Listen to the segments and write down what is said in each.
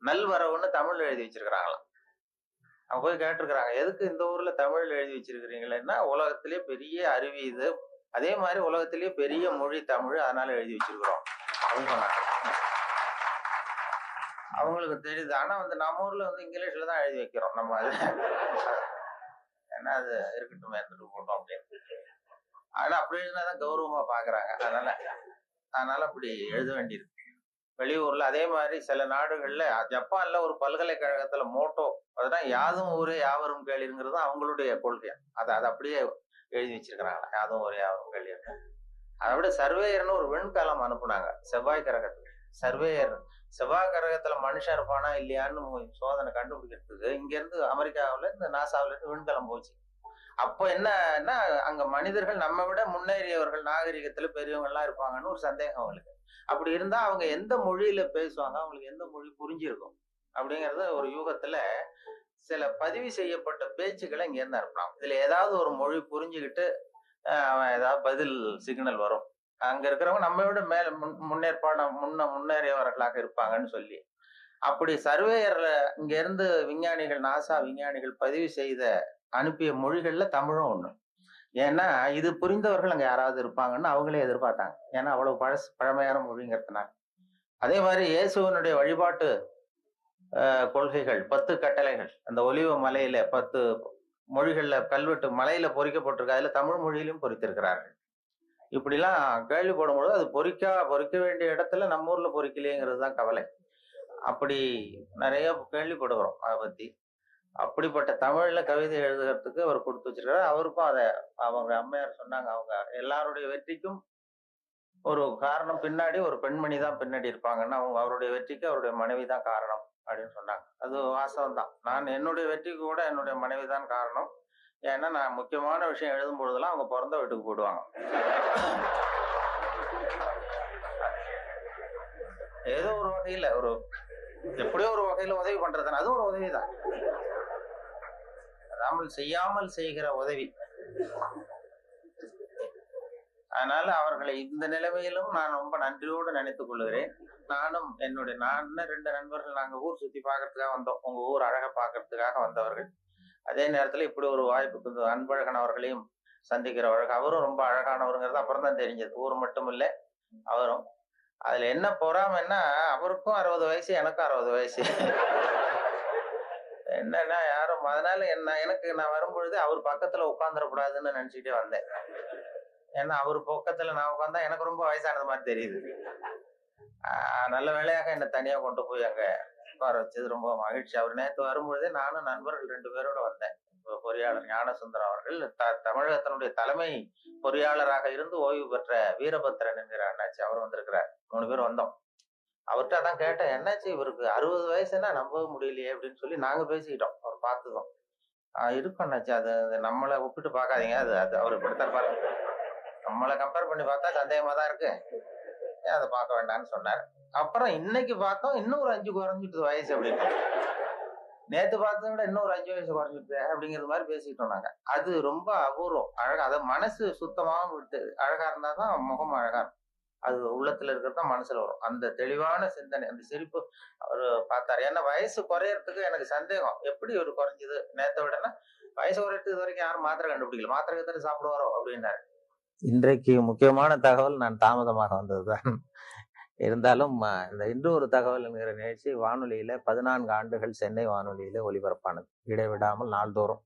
நல்வரவுன்னு தமிழ்ல எழுதி வச்சிருக்கிறாங்களாம். அவங்க போய் கேட்டிருக்கிறாங்க, எதுக்கு இந்த ஊர்ல தமிழ்ல எழுதி வச்சிருக்கிறீங்களேன்னா, உலகத்திலேயே பெரிய அருவி இது, அதே மாதிரி உலகத்திலேயே பெரிய மொழி தமிழ், அதனால எழுதி வச்சிருக்கிறோம் அப்படின்னு சொன்னாங்க. அவங்களுக்கு தெரியுது. ஆனா நம்ம ஊர்ல இங்கிலீஷ்ல தான் எழுதி வைக்கிறோம் நம்ம அது. ஏன்னா அது இருக்கட்டும், எடுத்துட்டு போட்டோம் அப்படின்னு. ஆனா அப்படி எழுதினாதான் கௌரவமா பாக்குறாங்க. அதனால அப்படி எழுத வேண்டியிருக்கு. வெளியூர்ல அதே மாதிரி சில நாடுகள்ல, ஜப்பான்ல ஒரு பல்கலைக்கழகத்துல மோட்டோ, அதுதான் யாதும் ஊரே யாவரும் கேளீருங்கிறது அவங்களுடைய கொள்கை. அதை அப்படியே எழுதி வச்சிருக்கிறாங்க, யாதும் ஊரே யாவரும் கேளீர். அதை விட சர்வேயர்னு ஒரு விண்கலம் அனுப்புனாங்க செவ்வாய் கிரகத்துக்கு. சர்வேயர் செவ்வாய் கிரகத்துல மனுஷன் இருப்பானா இல்லையான்னு சோதனை கண்டுபிடிக்கிறதுக்கு இங்க இருந்து அமெரிக்காவில இருந்து நாசாவில இருந்து விண்கலம் போச்சு. அப்ப என்னன்னா, அங்க மனிதர்கள் நம்ம விட முன்னேறியவர்கள், நாகரிகத்துல பெரியவங்க எல்லாம் இருப்பாங்கன்னு ஒரு சந்தேகம் அவங்களுக்கு. அப்படி இருந்தா அவங்க எந்த மொழியில பேசுவாங்க, அவங்களுக்கு எந்த மொழி புரிஞ்சிருக்கும் அப்படிங்கறது ஒரு யூகத்துல சில பதிவு செய்யப்பட்ட பேச்சுக்களை இங்க இருந்து அனுப்பலாம். இதுல ஏதாவது ஒரு மொழி புரிஞ்சுக்கிட்டு அவன் ஏதாவது பதில் சிக்னல் வரும், அங்க இருக்கிறவங்க நம்ம விட மேல முன்னேறியவர்களாக இருப்பாங்கன்னு சொல்லி. அப்படி சர்வேயர்ல இங்க இருந்து விஞ்ஞானிகள், நாசா விஞ்ஞானிகள் பதிவு செய்த அனுப்பிய மொழிகள்ல தமிழும் ஒண்ணு. ஏன்னா இது புரிந்தவர்கள் அங்க யாராவது இருப்பாங்கன்னு அவங்களே எதிர்பார்த்தாங்க. ஏன்னா அவ்வளவு பழமையான மொழிங்கிறதுனால. அதே மாதிரி இயேசுவனுடைய வழிபாட்டு கொள்கைகள், 10 கட்டளைகள், அந்த ஒலிவ மலையில 10 மொழிகள்ல கல்வெட்டு மலையில பொறிக்கப்பட்டிருக்கு, அதுல தமிழ் மொழியிலும் பொறித்திருக்கிறார்கள். இப்படிலாம் கேள்விப்படும் பொழுது அது பொறிக்க வேண்டிய இடத்துல நம்ம ஊர்ல பொறிக்கலையேங்கிறது தான் கவலை. அப்படி நிறைய கேள்விப்படுகிறோம் அதை பத்தி. அப்படிப்பட்ட தமிழ்ல கவிதை எழுதுறதுக்கு அவர் கொடுத்து வச்சிருக்காரு. அவருக்கும் அதை அவங்க அம்மையார் சொன்னாங்க, அவங்க எல்லாருடைய வெற்றிக்கும் ஒரு காரணம் பின்னாடி ஒரு பெண்மணி தான் பின்னாடி இருப்பாங்கன்னா, அவருடைய வெற்றிக்கு அவருடைய மனைவி தான் காரணம் அப்படின்னு சொன்னாங்க. அது வாஸ்தவம் தான். நான் என்னுடைய வெற்றிக்கு கூட என்னுடைய மனைவி தான் காரணம். ஏன்னா நான் முக்கியமான விஷயம் எழுதும் பொழுதெல்லாம் அவங்க பிறந்த வீட்டுக்கு போயிடுவாங்க. ஏதோ ஒரு வகையில எப்படியோ ஒரு வகையில உதவி பண்றதுன்னு, அதுவும் ஒரு உதவிதான். செய்யாமல் செய்கிற உதவி. அதனால அவர்களை இந்த நிலைமையிலும் நான் ரொம்ப நன்றியோடு நினைத்துக் கொள்கிறேன். நான் 2 நண்பர்கள், நாங்க ஊர் சுத்தி பாக்குறதுக்காக வந்தோம். உங்க ஊர் அழகை பாக்குறதுக்காக வந்தவர்கள். அதே நேரத்துல இப்படி ஒரு வாய்ப்பு அன்பழகன் அவர்களையும் சந்திக்கிறவர்கள். அவரும் ரொம்ப அழகானவருங்கிறது அப்புறம் தான் தெரிஞ்சது. ஊர் மட்டும் இல்லை, அவரும். அதுல என்ன பொறாமைன்னா, அவருக்கும் 60 வயசு, எனக்கும் 60 வயசு. என்னன்னா யாரும் அதனால நான் வரும்பொழுது அவர் பக்கத்துல உட்கார்ந்துடக்கூடாதுன்னு நினைச்சுட்டே வந்தேன். ஏன்னா அவர் பக்கத்துல நான் உட்கார்ந்தா எனக்கு ரொம்ப வயசானது மாதிரி தெரியுது. நல்ல வேளையாக என்னை தனியா கொண்டு போய் அங்க உட்கார வச்சது ரொம்ப மகிழ்ச்சி. அவர் நேற்று வரும்பொழுதே நானும் நண்பர்கள் 2 பேரோட வந்தேன். பொறியாளர் ஞானசுந்தரம் அவர்கள், தமிழகத்தினுடைய தலைமை பொறியாளராக இருந்து ஓய்வு பெற்ற வீரபத்திரன் என்கிற அண்ணாச்சி, அவர் வந்திருக்கிறார். 3 பேர் வந்தோம். அவர்கிட்ட அதான் கேட்டேன், என்னாச்சு இவருக்கு 60 வயசுன்னா நம்பவே முடியலையே அப்படின்னு சொல்லி நாங்க பேசிக்கிட்டோம். அவர் பார்த்ததும் இருக்கும் அண்ணாச்சி, அது நம்மளை ஒப்பிட்டு பார்க்காதீங்க, அது அவர் இப்படித்தான் பாருங்க, நம்மளை கம்பேர் பண்ணி பார்த்தா சந்தேகமா தான் இருக்கு, அதை பார்க்க வேண்டாம்னு சொன்னார். அப்புறம் இன்னைக்கு பார்த்தோம், இன்னும் ஒரு 5 குறைஞ்சிட்டு வயசு அப்படின்னு. நேத்து பார்த்ததை விட இன்னும் ஒரு 5 வயசு குறைஞ்சிட்டு அப்படிங்கிறது மாதிரி பேசிக்கிட்டோம் நாங்க. அது ரொம்ப அபூர்வம், அழகா. அதை மனசு சுத்தமாகவும் விட்டு அழகா இருந்தாதான் முகம் அழகா இருக்கும். அது உள்ளத்துல இருக்கிறது தான் மனசுல வரும். அந்த தெளிவான சிந்தனை, அந்த சிரிப்பு அவரு பார்த்தாரு. ஏன்னா வயசு குறையறதுக்கு எனக்கு சந்தேகம், எப்படி ஒரு குறைஞ்சது நேத்தை விடனா, வயசு குறையறதுக்கு இது வரைக்கும் யாரும் மாத்திரை கண்டுபிடிக்கல, மாத்திரை கத்தனை சாப்பிடுவாரோ அப்படின்னாரு. இன்றைக்கு முக்கியமான தகவல் நான் தாமதமாக வந்ததுதான். இருந்தாலும் இந்த இன்று ஒரு தகவல் என்கிற நிகழ்ச்சி வானொலியில 14 ஆண்டுகள் சென்னை வானொலியில ஒலிபரப்பானது, இடைவிடாமல் நாள்தோறும்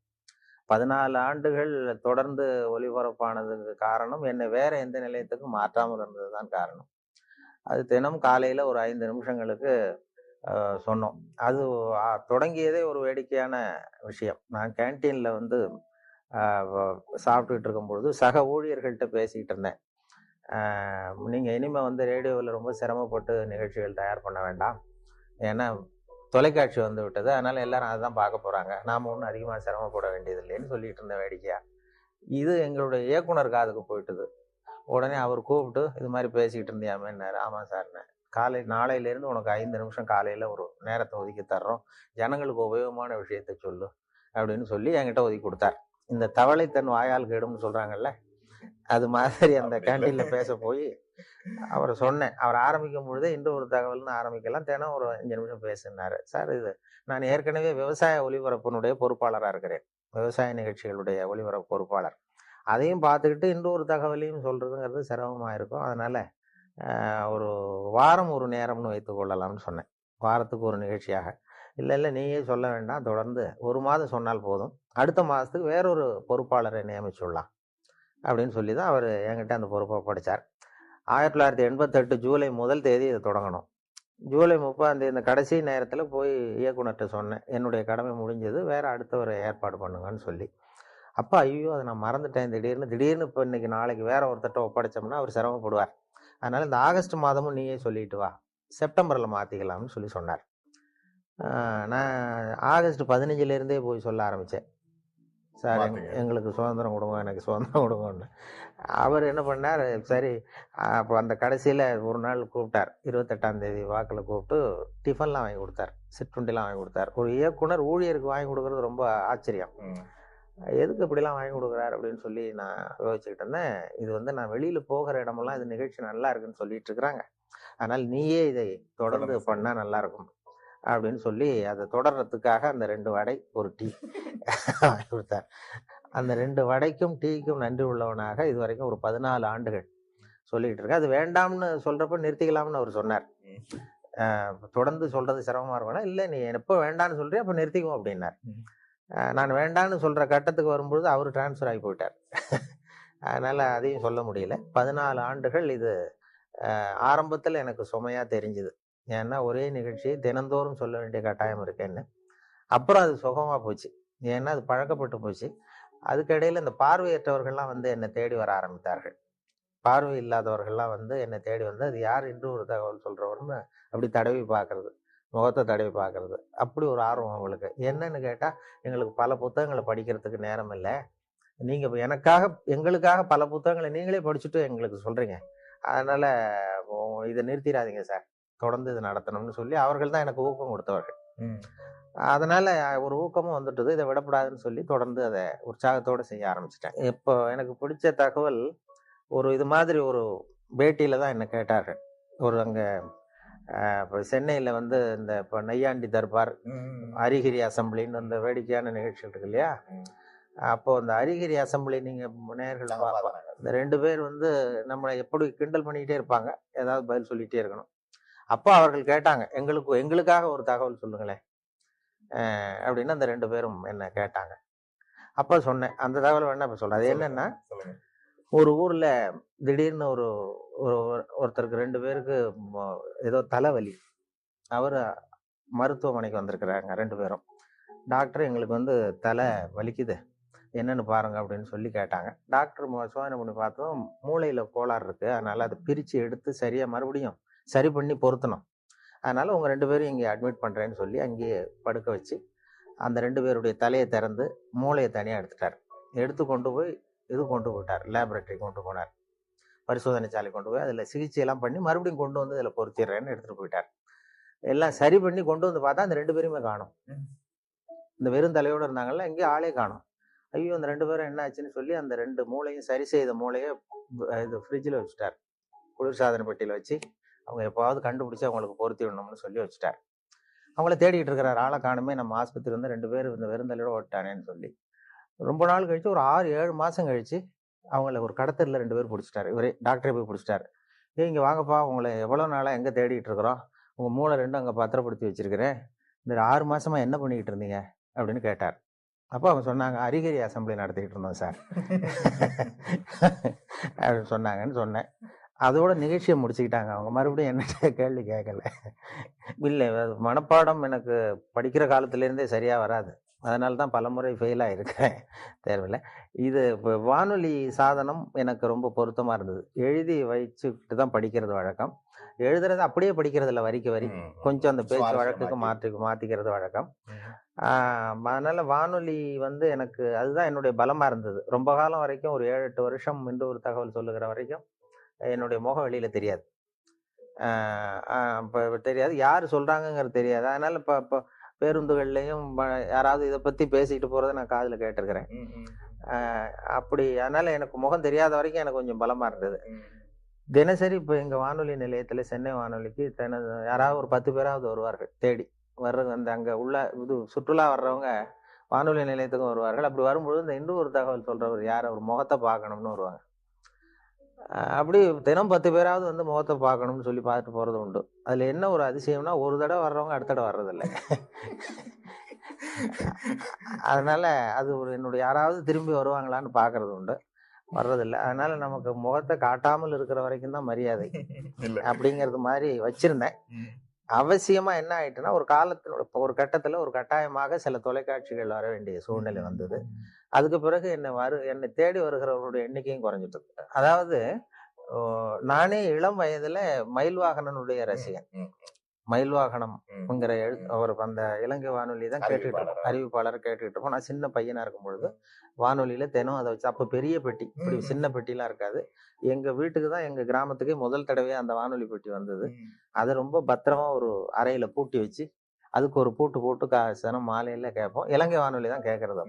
14 ஆண்டுகள் தொடர்ந்து ஒலிபரப்பானதுக்கு காரணம் என்னை வேற எந்த நிலையத்துக்கும் மாற்றாமல் இருந்ததுதான் காரணம். அது தினம் காலையில ஒரு 5 நிமிஷங்களுக்கு சொன்னோம். அது தொடங்கியதே ஒரு வேடிக்கையான விஷயம். நான் கேன்டீன்ல சாப்பிட்டுட்டு இருக்கும்பொழுது சக ஊழியர்கள்ட்ட பேசிக்கிட்டு இருந்தேன். நீங்க இனிமே ரேடியோவில் ரொம்ப சிரமப்பட்டு நிகழ்ச்சிகள் தயார் பண்ண வேண்டாம், ஏன்னா தொலைக்காட்சி வந்து விட்டது, அதனால எல்லாரும் அதை தான் பார்க்க போறாங்க, நாம ஒன்றும் அதிகமாக சிரமப்பட வேண்டியது இல்லைன்னு சொல்லிட்டு இருந்த வேடிக்கையா. இது எங்களுடைய இயக்குனர் காதுக்கு போயிட்டுது. உடனே அவர் கூப்பிட்டு, இது மாதிரி பேசிக்கிட்டு இருந்தியாமேன்னாரு. ஆமாம் சார்னு. நாளையிலேருந்து உனக்கு 5 நிமிஷம் காலையில் ஒரு நேரத்தை ஒதுக்கி தர்றோம், ஜனங்களுக்கு உபயோகமான விஷயத்த சொல்லு அப்படின்னு சொல்லி என்கிட்ட ஒதுக்கி கொடுத்தார். இந்த தவளை தன் வாயால் கேடும்னு சொல்றாங்கல்ல, அது மாதிரி அந்த கேண்டீன்ல பேச போய் அவரை சொன்னேன். அவர் ஆரம்பிக்கும் பொழுதே இன்று ஒரு தகவல்னு ஆரம்பிக்கலாம். தினம் ஒரு 5 நிமிஷம் பேசுனாரு. சார் இது நான் ஏற்கனவே விவசாய ஒலிபரப்பினுடைய பொறுப்பாளரா இருக்கிறேன். விவசாய நிகழ்ச்சிகளுடைய ஒலிபரப்பு பொறுப்பாளர். அதையும் பார்த்துக்கிட்டு இன்று ஒரு தகவலையும் சொல்றதுங்கிறது சிரமமா இருக்கும். அதனால ஒரு வாரம் ஒரு நேரம்னு வைத்துக் கொள்ளலாம்னு சொன்னேன். வாரத்துக்கு ஒரு நிகழ்ச்சியாக. இல்ல நீயே சொல்ல வேண்டாம். தொடர்ந்து 1 மாதம் சொன்னால் போதும். அடுத்த மாதத்துக்கு வேறொரு பொறுப்பாளரை நியமிச்சுடலாம் அப்படின்னு சொல்லி தான் அவர் என்கிட்ட அந்த பொறுப்பை ஒப்படைச்சார். 1988 ஜூலை 1 தேதி இதை தொடங்கணும். ஜூலை 30 இந்த கடைசி நேரத்தில் போய் இயக்குனர்கிட்ட சொன்னேன். என்னுடைய கடமை முடிஞ்சது, வேற அடுத்தவரை ஏற்பாடு பண்ணுங்கன்னு சொல்லி. அப்போ ஐயோ அதை நான் மறந்துட்டேன். திடீர்னு இப்போ இன்னைக்கு நாளைக்கு வேற ஒருத்தட்ட ஒப்படைச்சோம்னா அவர் சிரமப்படுவார். அதனால இந்த ஆகஸ்ட் மாதமும் நீயே சொல்லிட்டு வா, செப்டம்பரில் மாற்றிக்கலாம்னு சொல்லி சொன்னார். நான் ஆகஸ்ட் 15 போய் சொல்ல ஆரம்பித்தேன். சார் எங்களுக்கு சுதந்திரம் கொடுங்க, எனக்கு சுதந்திரம் கொடுங்கன்னு. அவர் என்ன பண்ணார், சரி அப்போ அந்த கடைசியில் ஒரு நாள் கூப்பிட்டார். 28ஆம் தேதி வாக்கில் கூப்பிட்டு டிஃபன்லாம் வாங்கி கொடுத்தார், சிற்றுண்டிலாம் வாங்கி கொடுத்தார். ஒரு இயக்குனர் ஊழியருக்கு வாங்கி கொடுக்கறது ரொம்ப ஆச்சரியம். எதுக்கு இப்படிலாம் வாங்கி கொடுக்குறாரு அப்படின்னு சொல்லி நான் யோசிச்சுக்கிட்டு இருந்தேன். இது வந்து நான் வெளியில் போகிற இடமெல்லாம் இது நிகழ்ச்சி நல்லா இருக்குன்னு சொல்லிட்டு இருக்கிறாங்க, அதனால் நீயே இதை தொடர்ந்து பண்ணால் நல்லா இருக்கும் அப்படின்னு சொல்லி அதை தொடர்றதுக்காக அந்த 2 வடை ஒரு டீ வாங்கி கொடுத்தார். அந்த 2 வடைக்கும் டீக்கும் நன்றி உள்ளவனாக இது வரைக்கும் ஒரு 14 ஆண்டுகள் சொல்லிட்டு இருக்கேன். அது வேண்டாம்னு சொல்றப்ப நிறுத்திக்கலாம்னு அவர் சொன்னார். தொடர்ந்து சொல்றது சிரமமா இருக்கும்னா, இல்லை நீ எப்போ வேண்டான்னு சொல்றியோ அப்போ நிறுத்திக்குவோம் அப்படின்னார். நான் வேண்டான்னு சொல்ற கட்டத்துக்கு வரும்பொழுது அவர் டிரான்ஸ்ஃபர் ஆகி போயிட்டார். அதனால அதையும் சொல்ல முடியல. 14 ஆண்டுகள் இது ஆரம்பத்தில் எனக்கு சுமையா தெரிஞ்சுது. ஏன்னா ஒரே நிகழ்ச்சியை தினந்தோறும் சொல்ல வேண்டிய கட்டாயம் இருக்கேன்னு. அப்புறம் அது சுகமா போச்சு, ஏன்னா அது பழக்கப்பட்டு போச்சு. அதுக்கிடையில இந்த பார்வையற்றவர்கள்லாம் வந்து என்னை தேடி வர ஆரம்பித்தார்கள். பார்வை இல்லாதவர்கள்லாம் வந்து என்னை தேடி வந்து அது யார் இன்று ஒரு தகவல் சொல்றவர்னு அப்படி தடவி பார்க்கறது, முகத்தை தடவி பார்க்கறது, அப்படி ஒரு ஆர்வம் அவங்களுக்கு. என்னன்னு கேட்டால், எங்களுக்கு பல புத்தகங்களை படிக்கிறதுக்கு நேரம் இல்லை, நீங்கள் எங்களுக்காக பல புத்தகங்களை நீங்களே படிச்சுட்டு எங்களுக்கு சொல்கிறீங்க, அதனால் இதை நிறுத்திடாதீங்க சார், தொடர்ந்து இது நடத்தணும்னு சொல்லி அவர்கள் தான் எனக்கு ஊக்கம் கொடுத்தவர்கள். அதனால் ஒரு ஊக்கமும் வந்துட்டது. இதை விடக்கூடாதுன்னு சொல்லி தொடர்ந்து அதை உற்சாகத்தோடு செய்ய ஆரம்பிச்சிட்டேன். இப்போ எனக்கு பிடிச்ச தகவல், ஒரு இது மாதிரி ஒரு பேட்டியில் தான் என்னை கேட்டார்கள். ஒரு அங்கே இப்போ சென்னையில் வந்து இந்த இப்போ நையாண்டி தர்பார், அரிகிரி அசம்பிளின்னு அந்த வேடிக்கையான நிகழ்ச்சிகள் இருக்கு இல்லையா, அப்போ அந்த அரிகிரி அசம்பிளி நீங்கள் நேயர்கள் இந்த 2 பேர் வந்து நம்மளை எப்படி கிண்டல் பண்ணிக்கிட்டே இருப்பாங்க, ஏதாவது பதில் சொல்லிகிட்டே இருக்கணும். அப்போ அவர்கள் கேட்டாங்க, எங்களுக்காக ஒரு தகவல் சொல்லுங்களேன் அப்படின்னு அந்த 2 பேரும் என்ன கேட்டாங்க. அப்போ சொன்னேன், அந்த தகவல் வேணா இப்போ சொல்கிறேன். அது என்னன்னா, ஒரு ஊர்ல திடீர்னு ஒருத்தருக்கு 2 பேருக்கு ஏதோ தலைவலி. அவர் மருத்துவமனைக்கு வந்திருக்கிறாங்க 2 பேரும். டாக்டர் எங்களுக்கு வந்து தலை வலிக்குது, என்னன்னு பாருங்க அப்படின்னு சொல்லி கேட்டாங்க. டாக்டர் சோதனை பண்ணி பார்த்தோம், மூளையில கோளாறு இருக்கு, அதனால அதை பிரித்து எடுத்து சரியா மறுபடியும் சரி பண்ணி பொருத்தணும், அதனால உங்க 2 பேரும் இங்கே அட்மிட் பண்றேன்னு சொல்லி அங்கேயே படுக்க வச்சு அந்த 2 பேருடைய தலையை திறந்து மூளையை தனியாக எடுத்துட்டார். எடுத்து கொண்டு போயிட்டார், லேபரேட்டரி கொண்டு போனார், பரிசோதனை சாலை கொண்டு போய் அதில் சிகிச்சையெல்லாம் பண்ணி மறுபடியும் கொண்டு வந்து அதில் பொருத்திடுறேன்னு எடுத்துகிட்டு போயிட்டார். எல்லாம் சரி பண்ணி கொண்டு வந்து பார்த்தா அந்த 2 பேருமே காணும். இந்த வெறும் தலையோடு இருந்தாங்கல்ல, எங்கேயும் ஆளே காணும். ஐயோ அந்த 2 பேரும் என்ன ஆச்சுன்னு சொல்லி அந்த 2 மூளையும் சரி செய்த மூளையை இது ஃப்ரிட்ஜில் வச்சுட்டார், குளிர்சாதன பெட்டியில் வச்சு அவங்க எப்போவாவது கண்டுபிடிச்சி அவங்களுக்கு பொருத்தி விடணும்னு சொல்லி வச்சுட்டார். அவங்கள தேடிட்டு இருக்கிறார், ஆளை காணுமே, நம்ம ஆஸ்பத்திரி வந்து 2 பேர் இந்த வெறும் தலையோடு ஓட்டானேன்னு சொல்லி. ரொம்ப நாள் கழிச்சு, ஒரு 6-7 மாதம் கழிச்சு அவங்கள ஒரு கடத்தரில் 2 பேர் பிடிச்சிட்டாரு. இவரே டாக்டரே போய் பிடிச்சிட்டாரு. இங்கே வாங்கப்பா, உங்களை எவ்வளோ நாளாக எங்கே தேடிட்டு இருக்கிறோம், உங்கள் மூளை 2 அங்கே பத்திரப்படுத்தி வச்சிருக்கிறேன், இந்த 6 மாதமாக என்ன பண்ணிக்கிட்டு இருந்தீங்க அப்படின்னு கேட்டார். அப்போ அவங்க சொன்னாங்க, அரிகிரி அசம்பிளி நடத்திக்கிட்டு இருந்தோம் சார் அப்படின்னு சொன்னாங்கன்னு சொன்னேன். அதோட நிகழ்ச்சியை முடிச்சுக்கிட்டாங்க அவங்க. மறுபடியும் என்ன கேள்வி கேட்கல. இல்லை, மனப்பாடம் எனக்கு படிக்கிற காலத்துலேருந்தே சரியாக வராது, அதனால தான் பலமுறை ஃபெயில் ஆகிருக்கிறேன் தேர்வில். இது இப்போ வானொலி சாதனம் எனக்கு ரொம்ப பொருத்தமாக இருந்தது. எழுதி வச்சுக்கிட்டு தான் படிக்கிறது வழக்கம். எழுதுறது அப்படியே படிக்கிறது இல்லை, வரிக்கு வரி, கொஞ்சம் அந்த பேச்சு வழக்குக்கு மாற்றிக்கிறது வழக்கம். அதனால் வானொலி வந்து எனக்கு அதுதான் என்னுடைய பலமாக இருந்தது. ரொம்ப காலம் வரைக்கும், ஒரு 7-8 வருஷம் இன்று ஒரு தகவல் சொல்லுகிற வரைக்கும் என்னுடைய முகம் வெளியில் தெரியாது, இப்போ தெரியாது, யார் சொல்கிறாங்கங்கிறது தெரியாது. அதனால் இப்போ பேருந்துகள்லையும் யாராவது இதை பற்றி பேசிக்கிட்டு போகிறத நான் காதில் கேட்டிருக்கிறேன். அப்படி அதனால் எனக்கு முகம் தெரியாத வரைக்கும் எனக்கு கொஞ்சம் பலமாக இருந்தது. தினசரி இப்போ எங்க வானொலி நிலையத்துல சென்னை வானொலிக்கு யாராவது ஒரு 10 பேராவது வருவார்கள் தேடி. அந்த அங்க உள்ள இது சுற்றுலா வர்றவங்க வானொலி நிலையத்துக்கும் வருவார்கள். அப்படி வரும்பொழுது இந்த இன்னும் ஒரு தகவல் சொல்றவர் யார், அவர் முகத்தை பார்க்கணும்னு வருவாங்க. அப்படி தினம் 10 பேராவது வந்து முகத்தை பார்க்கணும்னு சொல்லி பார்த்துட்டு போறது உண்டு. அதுல என்ன ஒரு அதிசயம்னா, ஒரு தடவை வர்றவங்க அடுத்த தடவை வர்றதில்ல. அதனால அது ஒரு என்னுடைய யாராவது திரும்பி வருவாங்களான்னு பார்க்கறது உண்டு. வர்றதில்ல. அதனால நமக்கு முகத்தை காட்டாமல் இருக்கிற வரைக்கும் தான் மரியாதை அப்படிங்கிறது மாதிரி வச்சிருந்தேன். அவசியமா என்ன ஆயிட்டுன்னா, ஒரு கட்டத்துல ஒரு கட்டாயமாக சில தொலைக்காட்சிகள் வர வேண்டிய சூழ்நிலை வந்தது. அதுக்கு பிறகு என்னை தேடி வருகிறவர்களுடைய எண்ணிக்கையும் குறைஞ்சிட்டு. அதாவது நானே இளம் வயதுல மயில்வாகனனுடைய ரசிகன். மயில்வாகனம்ங்கிற அவர் அந்த இலங்கை வானொலி தான் கேட்டுக்கிட்டு இருப்போம், அறிவிப்பாளர் கேட்டுக்கிட்டு இருப்போம். நான் சின்ன பையனா இருக்கும் பொழுது வானொலியில தினம் அதை வச்சு, அப்ப பெரிய பெட்டி, இப்படி சின்ன பெட்டிலாம் இருக்காது. எங்க வீட்டுக்கு தான், எங்க கிராமத்துக்கே முதல் தடவையா அந்த வானொலி பெட்டி வந்தது. அதை ரொம்ப பத்திரமா ஒரு அறையில பூட்டி வச்சு அதுக்கு ஒரு பூட்டு போட்டு தினம் மாலையில கேட்போம். இலங்கை வானொலி தான் கேட்கறது.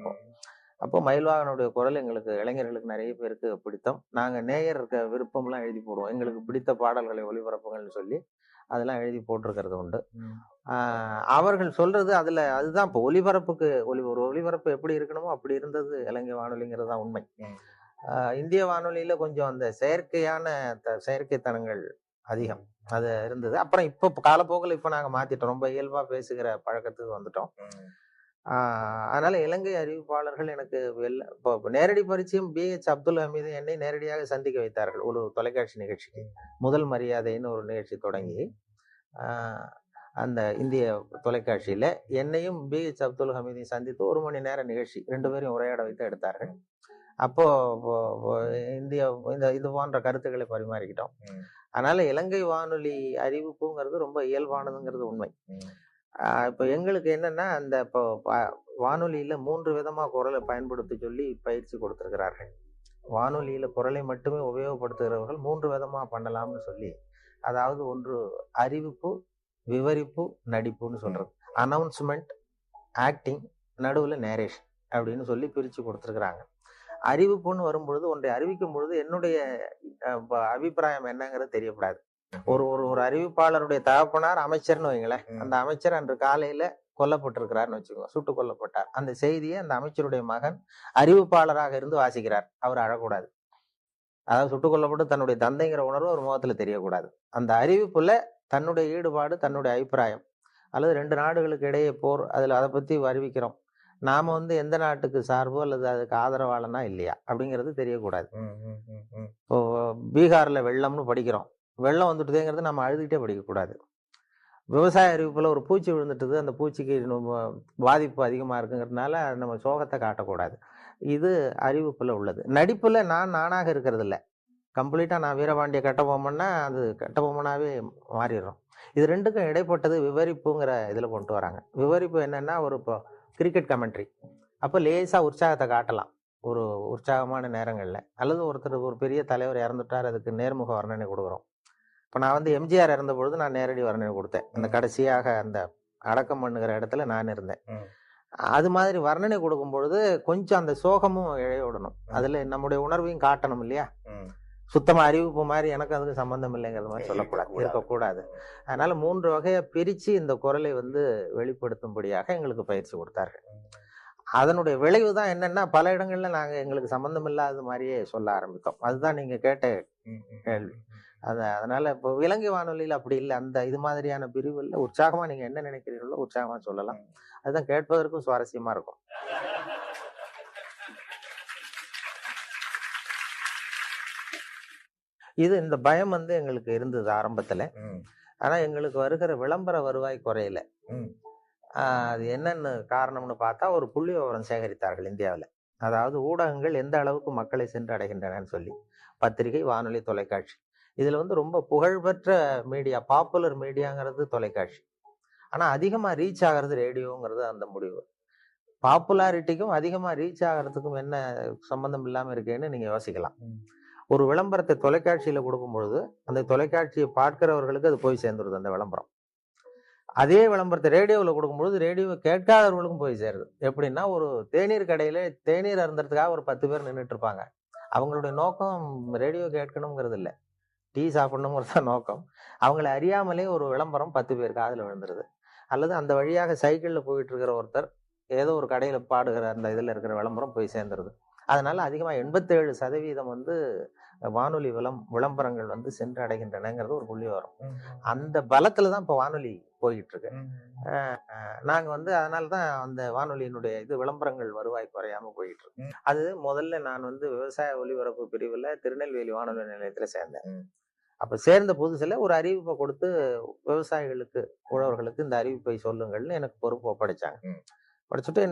அப்போ மயில்வாகனுடைய குரல் எங்களுக்கு இளைஞர்களுக்கு நிறைய பேருக்கு பிடித்தம். நாங்க நேயர் விருப்பம்லாம் எழுதி போடுவோம், எங்களுக்கு பிடித்த பாடல்களை ஒளிபரப்புங்கள்னு சொல்லி அதெல்லாம் எழுதி போட்டிருக்கிறது உண்டு. அவர்கள் சொல்றது அதுதான் இப்போ ஒலிபரப்புக்கு ஒரு ஒலிபரப்பு எப்படி இருக்கணுமோ அப்படி இருந்தது இலங்கை வானொலிங்கிறது தான் உண்மை. இந்திய வானொலியில கொஞ்சம் அந்த செயற்கைத்தனங்கள் அதிகம் அது இருந்தது. அப்புறம் இப்போ காலப்போக்கில் இப்போ நாங்க மாத்திட்டோம், ரொம்ப இயல்பா பேசுகிற பழக்கத்துக்கு வந்துட்டோம். அதனால இலங்கை அறிவிப்பாளர்கள் எனக்கு இப்போ நேரடி பரிச்சயம் BH அப்துல் ஹமீது என்னை நேரடியாக சந்திக்க வைத்தார்கள் ஒரு தொலைக்காட்சி நிகழ்ச்சிக்கு. முதல் மரியாதைன்னு ஒரு நிகழ்ச்சி தொடங்கி அந்த இந்திய தொலைக்காட்சியில என்னையும் BH அப்துல் ஹமீதையும் சந்தித்து 1 மணி நேர நிகழ்ச்சி 2 பேரையும் உரையாட வைத்து எடுத்தார்கள். அப்போ இது போன்ற கருத்துக்களை பரிமாறிக்கிட்டோம். அதனால இலங்கை வானொலி அறிவிப்புங்கிறது ரொம்ப இயல்பானதுங்கிறது உண்மை. இப்போ எங்களுக்கு என்னன்னா, அந்த இப்போ வானொலியில 3 விதமா குரலை பயன்படுத்த சொல்லி பயிற்சி கொடுத்திருக்கிறார்கள். வானொலியில குரலை மட்டுமே உபயோகப்படுத்துகிறவர்கள் 3 விதமா பண்ணலாம்னு சொல்லி, அதாவது ஒன்று அறிவிப்பு, விவரிப்பு, நடிப்புன்னு சொல்றது. அனௌன்ஸ்மெண்ட், ஆக்டிங், நடுவுல நேரேஷன் அப்படின்னு சொல்லி பிரிச்சு கொடுத்துருக்குறாங்க. அறிவிப்புன்னு வரும்பொழுது, ஒன்றை அறிவிக்கும் பொழுது என்னுடைய அபிப்பிராயம் என்னங்கிறது தெரியக்கூடாது. ஒரு அறிவிப்பாளருடைய தகப்பனார் அமைச்சர்னு வைங்களேன், அந்த அமைச்சர் அன்று காலையில கொல்லப்பட்டிருக்கிறார்னு வச்சுக்கோங்க, சுட்டு கொல்லப்பட்டார். அந்த செய்தியை அந்த அமைச்சருடைய மகன் அறிவிப்பாளராக இருந்து வாசிக்கிறார். அவர் அழக்கூடாது. அதாவது சுட்டுக் கொல்லப்பட்டு தன்னுடைய தந்தைங்கிற உணர்வு ஒரு முகத்துல தெரியக்கூடாது. அந்த அறிவிப்புல தன்னுடைய ஈடுபாடு, தன்னுடைய அபிப்பிராயம், அல்லது 2 நாடுகளுக்கு இடையே போர், அதை பத்தி அறிவிக்கிறோம், நாம எந்த நாட்டுக்கு சார்போ அல்லது அதுக்கு ஆதரவாளனா இல்லையா அப்படிங்கிறது தெரியக்கூடாது. இப்போ பீகார்ல வெள்ளம்னு படிக்கிறோம், வெள்ளம் வந்துட்டுதேங்கிறது நம்ம அழுதுகிட்டே படிக்கக்கூடாது. விவசாய அறிவிப்புல ஒரு பூச்சி விழுந்துட்டுது, அந்த பூச்சிக்கு பாதிப்பு அதிகமா இருக்குங்கிறதுனால நம்ம சோகத்தை காட்டக்கூடாது. இது அறிவிப்புல உள்ளது. நடிப்புல நானாக இருக்கிறது இல்லை, கம்ப்ளீட்டா நான் வீரபாண்டிய கட்டபொம்மன்னா அது கட்டபொம்மனாவே மாறிடுறோம். இது 2க்கும் இடைப்பட்டது விவரிப்புங்கிற இதுல கொண்டு வராங்க. விவரிப்பு என்னன்னா, இப்போ கிரிக்கெட் கமெண்ட்ரி, அப்போ லேசா உற்சாகத்தை காட்டலாம் ஒரு உற்சாகமான நேரங்கள்ல, அல்லது ஒரு பெரிய தலைவர் இறந்துட்டார், அதுக்கு நேர்முக வர்ணனை கொடுக்குறோம். இப்போ நான் எம்ஜிஆர் இறந்த பொழுது நான் நேரடி வர்ணனை கொடுத்தேன். அந்த கடைசியாக அந்த அடக்கம் பண்ணுகிற இடத்துல நான் இருந்தேன். அது மாதிரி வர்ணனை கொடுக்கும் பொழுது கொஞ்சம் அந்த சோகமும் இழைய விடணும், அதுல நம்முடைய உணர்வையும் காட்டணும் இல்லையா. சுத்தமா அறிவிப்பு மாதிரி எனக்கு அதுக்கு சம்பந்தம் இல்லைங்கிறது மாதிரி சொல்லக்கூடாது, இருக்கக்கூடாது. அதனால 3 வகையை பிரிச்சு இந்த குரலை வெளிப்படுத்தும்படியாக எங்களுக்கு பயிற்சி கொடுத்தார்கள். அதனுடைய விளைவு தான் என்னன்னா, பல இடங்கள்ல நாங்க எங்களுக்கு சம்பந்தம் இல்லாத மாதிரியே சொல்ல ஆரம்பித்தோம். அதுதான் நீங்க கேட்ட கேள்வி. அதனால இப்போ இலங்கை வானொலியில் அப்படி இல்லை, அந்த இது மாதிரியான பிரிவுல உற்சாகமா நீங்க என்ன நினைக்கிறீர்களோ உற்சாகமா சொல்லலாம். அதுதான் கேட்பதற்கும் சுவாரஸ்யமா இருக்கும். இந்த பயம் எங்களுக்கு இருந்தது ஆரம்பத்துல. ஆனா எங்களுக்கு வருகிற விளம்பர வருவாய் குறையல. அது என்னன்னு காரணம்னு பார்த்தா, ஒரு புள்ளி விவரம் சேகரித்தார்கள் இந்தியாவில். அதாவது ஊடகங்கள் எந்த அளவுக்கு மக்களை சென்று அடைகின்றனன்னு சொல்லி, பத்திரிகை, வானொலி, தொலைக்காட்சி. இதுல ரொம்ப புகழ்பெற்ற மீடியா, பாப்புலர் மீடியாங்கிறது தொலைக்காட்சி. ஆனா அதிகமா ரீச் ஆகிறது ரேடியோங்கிறது அந்த முடிவு. பாப்புலாரிட்டிக்கும் அதிகமா ரீச் ஆகிறதுக்கும் என்ன சம்பந்தம் இல்லாம இருக்கேன்னு நீங்க யோசிக்கலாம். ஒரு விளம்பரத்தை தொலைக்காட்சியில கொடுக்கும் பொழுது அந்த தொலைக்காட்சியை பார்க்கிறவர்களுக்கு அது போய் சேர்ந்துருது அந்த விளம்பரம். அதே விளம்பரத்தை ரேடியோவில் கொடுக்கும்பொழுது ரேடியோவை கேட்காதவர்களுக்கும் போய் சேருது. எப்படின்னா, ஒரு தேநீர் கடையில தேநீர் அருந்துறதுக்காக ஒரு 10 பேர் நின்றுட்டு இருப்பாங்க. அவங்களுடைய நோக்கம் ரேடியோ கேட்கணுங்கிறது இல்லை, டீ சாப்பிடணுங்கிறது தான் நோக்கம். அவங்கள அறியாமலே ஒரு விளம்பரம் 10 பேர் காதுல விழுந்துருது. அல்லது அந்த வழியாக சைக்கிள்ல போயிட்டு இருக்கிற ஒருத்தர் ஏதோ ஒரு கடையில பாடுகிற அந்த இதுல இருக்கிற விளம்பரம் போய் சேர்ந்துருது. அதனால அதிகமா 87% வந்து வானொலி விளம்பரங்கள் வந்து சென்று அடைகின்றனங்கிறது ஒரு புள்ளிவிவரம். அந்த பலத்துல தான் இப்ப வானொலி போயிட்டு இருக்கு. நாங்க வந்து அதனால தான் அந்த வானொலியினுடைய விளம்பரங்கள் வருவாய் குறையாம போயிட்டு இருக்கு. அது முதல்ல நான் வந்து விவசாய ஒலிபரப்பு பிரிவுல திருநெல்வேலி வானொலி நிலையத்துல சேர்ந்தேன். அப்ப சேர்ந்த புதுசுல ஒரு அறிவிப்பை கொடுத்து விவசாயிகளுக்கு, உழவர்களுக்கு இந்த அறிவிப்பை சொல்லுங்கள்னு எனக்கு பொறுப்பு ஒப்படைச்சாங்க. படிச்சுட்டு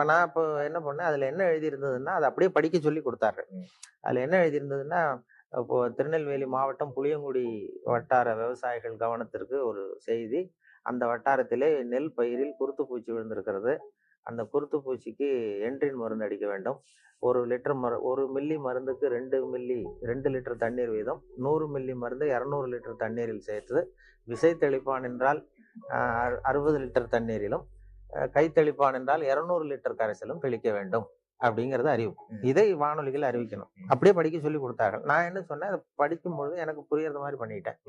நான் இப்போ என்ன பண்ணேன், அதுல என்ன எழுதி இருந்ததுன்னா அதை அப்படியே படிக்க சொல்லி கொடுத்தாரு. அதுல என்ன எழுதி இருந்ததுன்னா, இப்போ திருநெல்வேலி மாவட்டம் புளியங்குடி வட்டார விவசாயிகள் கவனத்திற்கு ஒரு செய்தி. அந்த வட்டாரத்திலே நெல் பயிரில் குருத்து பூச்சி விழுந்திருக்கிறது. அந்த குருத்து பூச்சிக்கு என்ட்ரின் மருந்து அடிக்க வேண்டும். 1 மில்லி மருந்துக்கு 2 லிட்டர் தண்ணீர் வீதம், 100 மில்லி மருந்து 200 லிட்டர் தண்ணீரில் சேர்த்து விசை தெளிப்பான் என்றால் 60 லிட்டர் தண்ணீரிலும், கைத்தெளிப்பான் என்றால் 200 லிட்டர் கரைசலும் தெளிக்க வேண்டும் அப்படிங்கறது அறிவிப்பு. இதை வானொலிகள் அறிவிக்கணும். அப்படியே படிக்க சொல்லி கொடுத்தார்கள். நான் என்ன சொன்னேன், அதை படிக்கும் பொழுது எனக்கு புரியறது மாதிரி பண்ணிட்டேன்.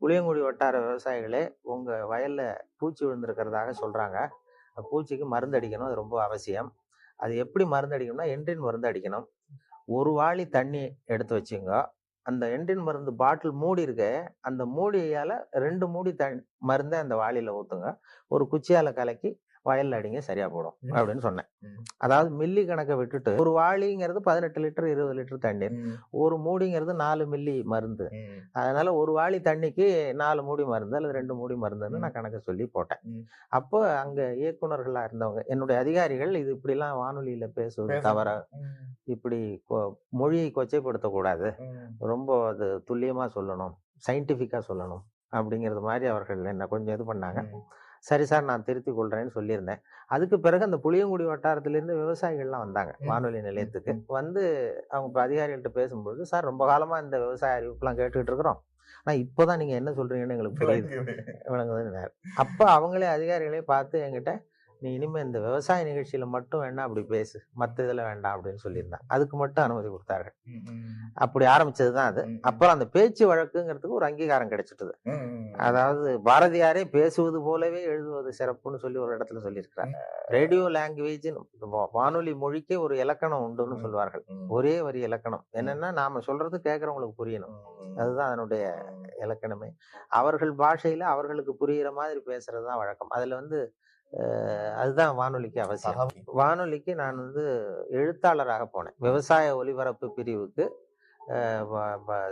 புளியங்குடி வட்டார விவசாயிகளே, உங்க வயல்ல பூச்சி விழுந்திருக்கிறதாக சொல்றாங்க. பூச்சிக்கு மருந்து அடிக்கணும், அது ரொம்ப அவசியம். அது எப்படி மருந்து அடிக்கணும்னா என்ட்ரின் மருந்து அடிக்கணும். 1 வாளி தண்ணி எடுத்து வச்சுங்க. அந்த என்ட்ரின் மருந்து பாட்டில் மூடி இருக்க, அந்த மூடியால 2 மூடி மருந்தை அந்த வாளியில ஊத்துங்க. ஒரு குச்சியால கலக்கி வயல்ல அடிங்க, சரியா போடும் அப்படின்னு சொன்னேன். அதாவது மில்லி கணக்கை விட்டுட்டு, ஒரு வாளிங்கிறது 18 லிட்டர் 20 லிட்டர் தண்ணீர், ஒரு மூடிங்கிறது 4 மில்லி மருந்து. அதனால ஒரு வாளி தண்ணிக்கு 4 மூடி மருந்து அல்லது 2 மூடி மருந்துன்னு நான் கணக்கு சொல்லி போட்டேன். அப்போ அங்க இயக்குனர்களா இருந்தவங்க, என்னுடைய அதிகாரிகள், இது இப்படி எல்லாம் வானொலியில பேசுவது தவற, இப்படி மொழியை கொச்சைப்படுத்தக்கூடாது, ரொம்ப அது துல்லியமா சொல்லணும், சயின்டிபிக்கா சொல்லணும் அப்படிங்கிறது மாதிரி அவர்கள் என்ன கொஞ்சம் இது பண்ணாங்க. சரி சார், நான் திருத்திக் கொள்றேன்னு சொல்லியிருந்தேன். அதுக்கு பிறகு அந்த புளியங்குடி வட்டாரத்திலிருந்து விவசாயிகள்லாம் வந்தாங்க வானொலி நிலையத்துக்கு. வந்து அவங்க அதிகாரிகள்கிட்ட பேசும்பொழுது, சார் ரொம்ப காலமா இந்த விவசாய அறிவிப்புலாம் கேட்டுக்கிட்டு இருக்கிறோம், ஆனா இப்போதான் நீங்க என்ன சொல்றீங்கன்னு எங்களுக்கு புரியுது விளங்குதுன்னு. அப்ப அவங்களே அதிகாரிகளே பார்த்து என்கிட்ட, நீ இனிமே இந்த விவசாய நிகழ்ச்சியில மட்டும் வேணா அப்படி பேசு, மத்த இதுல வேண்டாம் அப்படின்னு சொல்லியிருந்தாங்க. அதுக்கு மட்டும் அனுமதி கொடுத்தார்கள். அப்படி ஆரம்பிச்சதுதான் அது. அப்புறம் அந்த பேச்சு வழக்குங்கிறதுக்கு ஒரு அங்கீகாரம் கிடைச்சிட்டது. அதாவது பாரதியாரே பேசுவது போலவே எழுதுவது சிறப்புன்னு சொல்லி ஒரு இடத்துல சொல்லியிருக்கிறார். ரேடியோ லாங்குவேஜ், வானொலி மொழிக்கே ஒரு இலக்கணம் உண்டுன்னு சொல்வார்கள். ஒரே வரி இலக்கணம். என்னன்னா, நாம சொல்றது கேட்கறவங்களுக்கு புரியணும். அதுதான் அதனுடைய இலக்கணமே. அவர்கள் பாஷையில அவர்களுக்கு புரியுற மாதிரி பேசுறதுதான் வழக்கம். அதுல வந்து அதுதான் வானொலிக்கு அவசியம். வானொலிக்கு நான் வந்து எழுத்தாளராக போனேன். விவசாய ஒலிபரப்பு பிரிவுக்கு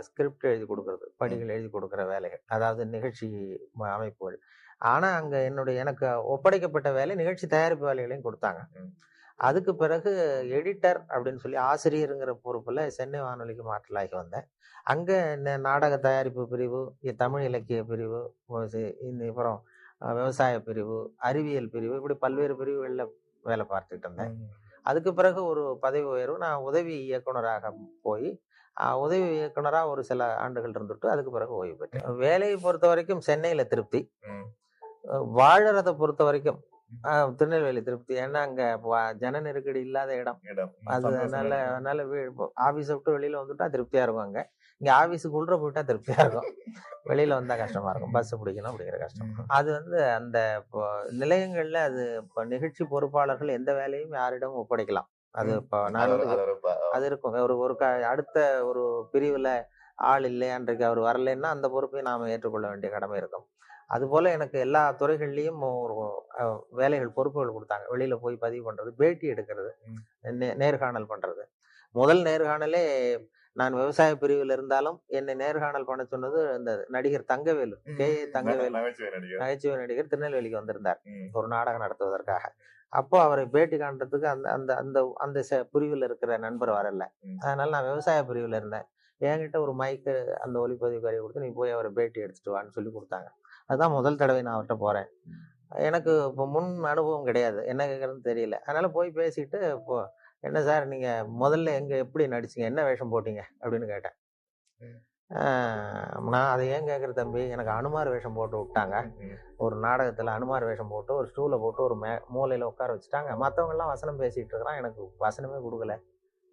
ஸ்கிரிப்ட் எழுதி கொடுக்கறது, படிகள் எழுதி கொடுக்கிற வேலைகள், அதாவது நிகழ்ச்சி அமைப்புகள். ஆனா அங்க எனக்கு ஒப்படைக்கப்பட்ட வேலை நிகழ்ச்சி தயாரிப்பு வேலைகளையும் கொடுத்தாங்க. அதுக்கு பிறகு எடிட்டர் அப்படின்னு சொல்லி ஆசிரியருங்கிற பொறுப்புல சென்னை வானொலிக்கு மாற்றலாகி வந்தேன். அங்க நாடக தயாரிப்பு பிரிவு, தமிழ் இலக்கிய பிரிவு, அப்புறம் விவசாய பிரிவு, அறிவியல் பிரிவு, இப்படி பல்வேறு பிரிவுகள்ல வேலை பார்த்துட்டு இருந்தேன். அதுக்கு பிறகு ஒரு பதவி உயர்வு, நான் உதவி இயக்குனராக போய் உதவி இயக்குனரா ஒரு சில ஆண்டுகள் இருந்துட்டு அதுக்கு பிறகு ஓய்வு பெற்றேன். வேலையை பொறுத்த வரைக்கும் சென்னையில திருப்தி, வாழறதை பொறுத்த வரைக்கும் திருநெல்வேலி திருப்தி. ஏன்னா அங்க ஜன நெருக்கடி இல்லாத இடம். அதனால ஆபீஸை விட்டு வெளியில வந்துட்டா திருப்தியா இருக்கும். அங்க இங்க ஆபீஸுக்கு உள்ள போயிட்டா திருப்தியா இருக்கும், வெளியில வந்தா கஷ்டமா இருக்கும், பஸ் பிடிக்கணும் அப்படிங்கிற கஷ்டம். அது வந்து அந்த நிலையங்கள்ல அது நிகழ்ச்சி பொறுப்பாளர்கள் எந்த வேலையும் யாரிடம் ஒப்படைக்கலாம். அது அது இருக்கும். அடுத்த ஒரு பிரிவுல ஆள் இல்லை, அன்றைக்கு அவர் வரலைன்னா அந்த பொறுப்பை நாம ஏற்றுக்கொள்ள வேண்டிய கடமை இருக்கும். அது போல எனக்கு எல்லா துறைகள்லயும் ஒரு வேலைகள், பொறுப்புகள் கொடுத்தாங்க. வெளியில போய் பதிவு பண்றது, பேட்டி எடுக்கிறது, நேர்காணல் பண்றது. முதல் நேர்காணலே நான் விவசாய பிரிவில் இருந்தாலும் என்னை நேர்காணல் பண்ண சொன்னது இந்த நடிகர் தங்கவேலு, தங்கவேலு, நகைச்சுவை நடிகர், திருநெல்வேலிக்கு வந்திருந்தார் ஒரு நாடகம் நடத்துவதற்காக. அப்போ அவரை பேட்டி காண்றதுக்கு அந்த அந்த அந்த அந்த பிரிவில் இருக்கிற நண்பர் வரல. அதனால நான் விவசாய பிரிவில் இருந்தேன். என்கிட்ட ஒரு மைக்கு, அந்த ஒலிப்பதிவு கருவி கொடுத்து, நீ போய் அவரை பேட்டி எடுத்துட்டு வான்னு சொல்லி கொடுத்தாங்க. அதுதான் முதல் தடவை நான் அவர்கிட்ட போறேன். எனக்கு இப்போ முன் அனுபவம் கிடையாது, என்ன கேட்கறதுன்னு தெரியல. அதனால போய் பேசிட்டு, இப்போ என்ன சார் நீங்க முதல்ல எப்படி நடிச்சீங்க, என்ன வேஷம் போட்டீங்க அப்படின்னு கேட்டேன். நான் அதை ஏன் கேட்குற தம்பி, எனக்கு அனுமார் வேஷம் போட்டு விட்டாங்க. ஒரு நாடகத்துல அனுமார் வேஷம் போட்டு ஒரு ஸ்டூலை போட்டு ஒரு மூலையில உட்கார வச்சுட்டாங்க. மற்றவங்க எல்லாம் வசனம் பேசிட்டு இருக்கிறான், எனக்கு வசனமே கொடுக்கல.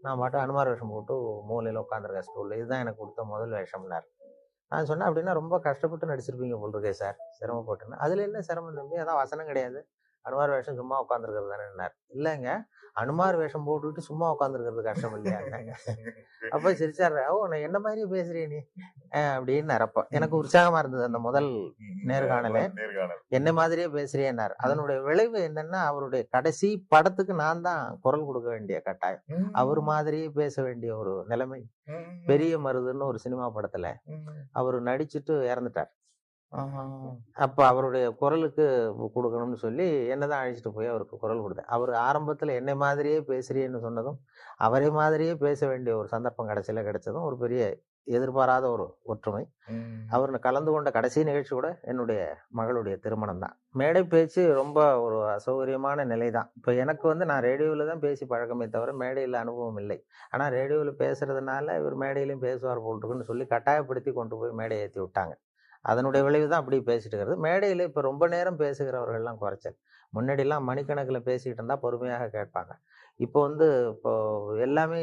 நான் மட்டும் அனுமார் வேஷம் போட்டு மூலையில உட்காந்துருக்கேன் ஸ்டூல்ல. இதுதான் எனக்கு கொடுத்த முதல் வேஷம்னார். நான் சொன்னேன், "அப்படின்னா ரொம்ப கஷ்டப்பட்டு நடிச்சிருப்பீங்க போல இருக்கே சார், சிரமப்பட்டுன்னு." "அதுல என்ன சிரமம் தம்பி? அதான் வசனம் கிடையாது. அனுமார் வேஷம் சும்மா உட்கார்ந்துருக்கிறது தானேன்னாரு." "இல்லங்க, அனுமார் வேஷம் போட்டுட்டு சும்மா உட்கார்ந்துருக்கிறது கஷ்டம் இல்லையான்னாங்க." அப்ப சிரிச்சாரு. "ஓ! நான் என்ன மாதிரியே பேசுறியே நீ?" அப்படின்னாரு அப்ப. எனக்கு உற்சாகமா இருந்தது அந்த முதல் நேர்காணலே. என்ன மாதிரியே பேசுறியேன்னாரு. அதனுடைய விளைவு என்னன்னா, அவருடைய கடைசி படத்துக்கு நான் தான் குரல் கொடுக்க வேண்டிய கட்டாயம். அவர் மாதிரியே பேச வேண்டிய ஒரு நிலைமை. பெரிய மருதுன்னு ஒரு சினிமா படத்துல அவரு நடிச்சுட்டு இறந்துட்டார். அப்ப அவருடைய குரலுக்கு குடுக்கணும்னு சொல்லி என்னதான் அழைச்சிட்டு போய் அவருக்கு குரல் குடுத்தேன். அவரு ஆரம்பத்துல என்னை மாதிரியே பேசுறியேன்னு சொன்னதும், அவரை மாதிரியே பேச வேண்டிய ஒரு சந்தர்ப்பம் கடைசியில கிடைச்சதும் ஒரு பெரிய எதிர்பாராத ஒரு ஒற்றுமை. அவரு கலந்து கொண்ட கடைசி நிகழ்ச்சி கூட என்னுடைய மகளுடைய திருமணம் தான். மேடை பேச்சு ரொம்ப ஒரு அசௌகரியமான நிலைதான். இப்ப எனக்கு வந்து நான் ரேடியோல தான் பேசி பழக்கமே தவிர, மேடையில அனுபவம் இல்லை. ஆனா ரேடியோல பேசுறதுனால இவர் மேடையிலயும் பேசுவார் போல் இருக்குன்னு சொல்லி கட்டாயப்படுத்தி கொண்டு போய் மேடைய ஏத்தி விட்டாங்க. அதனுடைய விளைவு தான் அப்படி பேசிட்டு இருக்கிறது. மேடையில இப்ப ரொம்ப நேரம் பேசுகிறவர்கள்லாம் குறைச்சல். முன்னாடிலாம் மணிக்கணக்குல பேசிட்டு இருந்தா பொறுமையாக கேட்பாங்க. இப்போ வந்து இப்போ எல்லாமே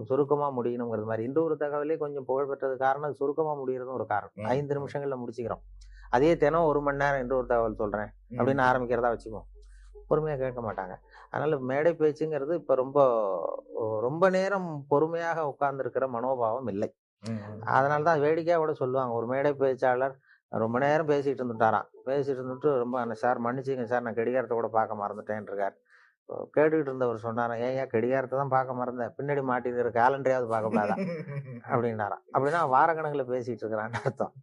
சுருக்கமா முடியணுங்கிறது மாரி. இந்த ஒரு தகவலே கொஞ்சம் புகழ் பெற்றது காரணம், அது சுருக்கமா முடியறதும் ஒரு காரணம். 5 நிமிஷங்கள்ல முடிச்சுக்கிறோம். அதே தினம் 1 மணி நேரம் இன்னொரு தகவல் சொல்றேன் அப்படின்னு ஆரம்பிக்கிறதா வச்சுக்குவோம். பொறுமையா கேட்க மாட்டாங்க. அதனால மேடை பேச்சுங்கிறது இப்ப ரொம்ப ரொம்ப நேரம் பொறுமையாக உட்கார்ந்திருக்கிற மனோபாவம் இல்லை. அதனால தான் வேடிக்கையா கூட சொல்லுவாங்க. ஒரு மேடை பேச்சாளர் ரொம்ப நேரம் பேசிட்டு இருந்துட்டாராம். பேசிட்டு இருந்துட்டு ரொம்ப "சார் மன்னிச்சுக்கங்க சார், நான் கடிகாரத்த கூட பார்க்க மறந்துட்டேன்ருக்காரு." கேட்டுக்கிட்டு இருந்தவர் சொன்னாராம், "ஏன்யா கடிகாரத்த தான் பார்க்க மறந்த? பின்னாடி மாட்டியிருக்கிற காலண்டரையாவது பார்க்கக்கூடாதா?" அப்படின்னாராம். அப்படின்னா வாரக்கணக்குல பேசிட்டு இருக்கிறான்னு அர்த்தம்.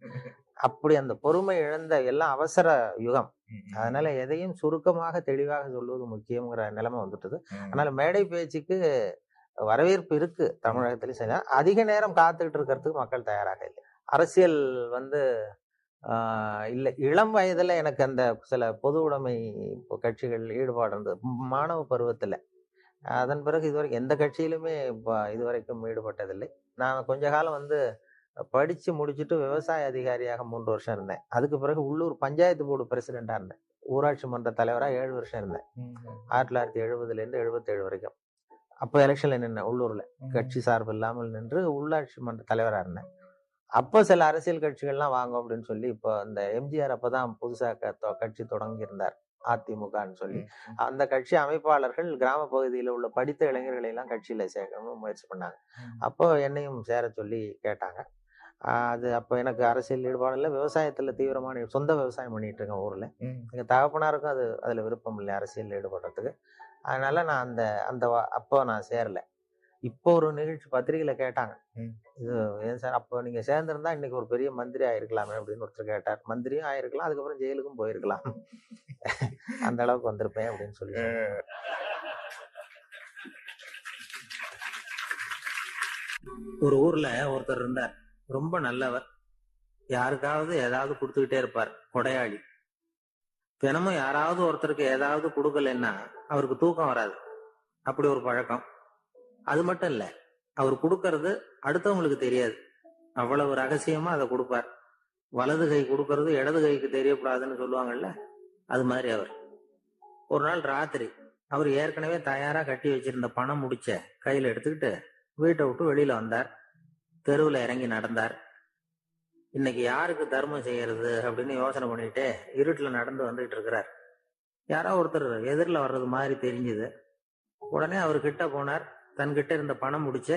அப்படி அந்த பொறுமை இழந்த எல்லாம் அவசர யுகம். அதனால எதையும் சுருக்கமாக தெளிவாக சொல்வது முக்கியம்ங்கிற நிலைமை வந்துட்டது. அதனால மேடை பேச்சுக்கு வரவேற்பு இருக்கு தமிழகத்திலும் சரி. அதிக நேரம் காத்துக்கிட்டு இருக்கிறதுக்கு மக்கள் தயாராக இல்லை. அரசியல் வந்து இல்ல. இளம் வயதுல எனக்கு அந்த சில பொது உடைமை கட்சிகள் ஈடுபாடு இருந்தது. மாணவ பருவத்துல. அதன் பிறகு இதுவரைக்கும் எந்த கட்சியிலுமே இதுவரைக்கும் ஈடுபட்டதில்லை. நான் கொஞ்ச காலம் வந்து படிச்சு முடிச்சுட்டு விவசாய அதிகாரியாக 3 வருஷம் இருந்தேன். அதுக்கு பிறகு உள்ளூர் பஞ்சாயத்து போர்டு பிரசிடென்ட்டா இருந்தேன். ஊராட்சி மன்ற தலைவரா 7 வருஷம் இருந்தேன். 1970லேருந்து 77 வரைக்கும். அப்ப எலெக்ஷன்ல நின்னேன் உள்ளூர்ல. கட்சி சார்பு இல்லாமல் நின்று உள்ளாட்சி மன்ற தலைவரா இருந்தேன். அப்ப சில அரசியல் கட்சிகள்லாம் வாங்க அப்படின்னு சொல்லி, இப்போ இந்த எம்ஜிஆர் அப்பதான் புதுசா கட்சி தொடங்கி இருந்தார். அதிமுகன்னு சொல்லி. அந்த கட்சி அமைப்பாளர்கள் கிராம பகுதியில உள்ள படித்த இளைஞர்களை எல்லாம் கட்சியில சேர்க்கணும்னு முயற்சி பண்ணாங்க. அப்போ என்னையும் சேர சொல்லி கேட்டாங்க. அது அப்ப எனக்கு அரசியல் ஈடுபாடு இல்ல. விவசாயத்துல தீவிரமான சொந்த விவசாயம் பண்ணிட்டு இருக்கேன் ஊர்ல. எங்க தகப்பனாருக்கும் அதுல விருப்பம் இல்லை அரசியல் ஈடுபடுறதுக்கு. அதனால நான் அந்த அந்த அப்போ நான் சேரல. இப்போ ஒரு நிகழ்ச்சி பத்திரிகையில கேட்டாங்க. இது ஏன் சார் அப்போ நீங்க சேர்ந்திருந்தா இன்னைக்கு ஒரு பெரிய மந்திரி ஆயிருக்கலாமே அப்படின்னு ஒருத்தர் கேட்டார். மந்திரியும் ஆயிருக்கலாம், அதுக்கப்புறம் ஜெயிலுக்கும் போயிருக்கலாம். அந்த அளவுக்கு வந்திருப்பேன் அப்படின்னு சொல்லி சொன்னாங்க. ஒரு ஊர்ல ஒருத்தர் இருந்தார். ரொம்ப நல்லவர். யாருக்காவது ஏதாவது கொடுத்துக்கிட்டே இருப்பார். கொடையாளி. தினமும் யாராவது ஒருத்தருக்கு ஏதாவது கொடுக்கலன்னா அவருக்கு தூக்கம் வராது. அப்படி ஒரு பழக்கம். அது மட்டும் இல்ல, அவர் கொடுக்கறது அடுத்தவங்களுக்கு தெரியாது. அவ்வளவு ரகசியமா அதை கொடுப்பார். வலது கை கொடுக்கறது இடது கைக்கு தெரியக்கூடாதுன்னு சொல்லுவாங்கல்ல, அது மாதிரி அவர். ஒரு நாள் ராத்திரி அவர் ஏற்கனவே தயாரா கட்டி வச்சிருந்த பணம் முடிச்ச கையில எடுத்துக்கிட்டு வீட்டை விட்டு வெளியில வந்தார். தெருவுல இறங்கி நடந்தார். இன்னைக்கு யாருக்கு தர்மம் செய்யறது அப்படின்னு யோசனை பண்ணிட்டு இருட்டுல நடந்து வந்துகிட்டு இருக்கிறார். யாரோ ஒருத்தர் எதிரில் வர்றது மாதிரி தெரிஞ்சுது. உடனே அவர் கிட்ட போனார். தன்கிட்ட இருந்த பணம் முடிச்ச